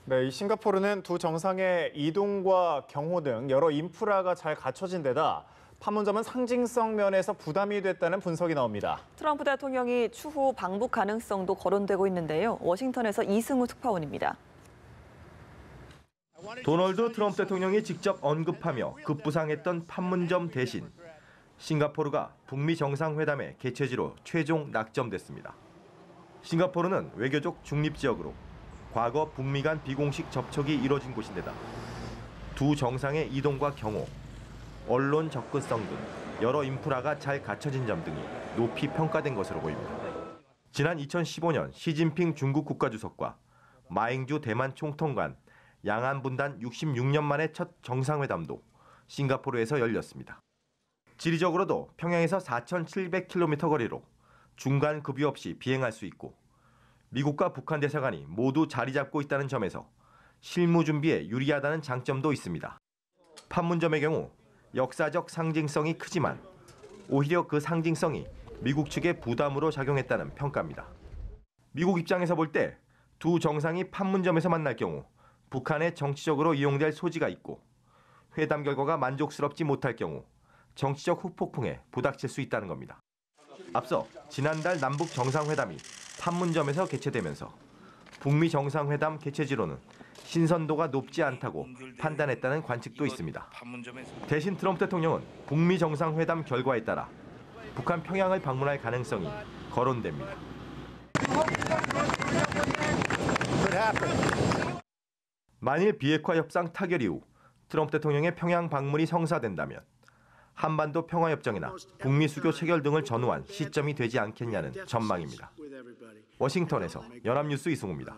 네, 이 싱가포르는 두 정상의 이동과 경호 등 여러 인프라가 잘 갖춰진 데다 판문점은 상징성 면에서 부담이 됐다는 분석이 나옵니다. 트럼프 대통령이 추후 방북 가능성도 거론되고 있는데요. 워싱턴에서 이승우 특파원입니다. 도널드 트럼프 대통령이 직접 언급하며 급부상했던 판문점 대신 싱가포르가 북미 정상회담의 개최지로 최종 낙점됐습니다. 싱가포르는 외교적 중립지역으로 과거 북미 간 비공식 접촉이 이뤄진 곳인데다 두 정상의 이동과 경호, 언론 접근성 등 여러 인프라가 잘 갖춰진 점 등이 높이 평가된 것으로 보입니다. 지난 2015년 시진핑 중국 국가주석과 마잉주 대만 총통 간 양안 분단 66년 만의 첫 정상회담도 싱가포르에서 열렸습니다. 지리적으로도 평양에서 4,700km 거리로 중간 급유 없이 비행할 수 있고 미국과 북한 대사관이 모두 자리 잡고 있다는 점에서 실무 준비에 유리하다는 장점도 있습니다. 판문점의 경우 역사적 상징성이 크지만 오히려 그 상징성이 미국 측의 부담으로 작용했다는 평가입니다. 미국 입장에서 볼 때 두 정상이 판문점에서 만날 경우 북한에 정치적으로 이용될 소지가 있고 회담 결과가 만족스럽지 못할 경우 정치적 후폭풍에 부닥칠 수 있다는 겁니다. 앞서 지난달 남북 정상회담이 판문점에서 개최되면서 북미 정상회담 개최지로는 신선도가 높지 않다고 판단했다는 관측도 있습니다. 대신 트럼프 대통령은 북미 정상회담 결과에 따라 북한 평양을 방문할 가능성이 거론됩니다. 만일 비핵화 협상 타결 이후 트럼프 대통령의 평양 방문이 성사된다면 한반도 평화협정이나 북미 수교 체결 등을 전후한 시점이 되지 않겠냐는 전망입니다. 워싱턴에서 연합뉴스 이승우입니다.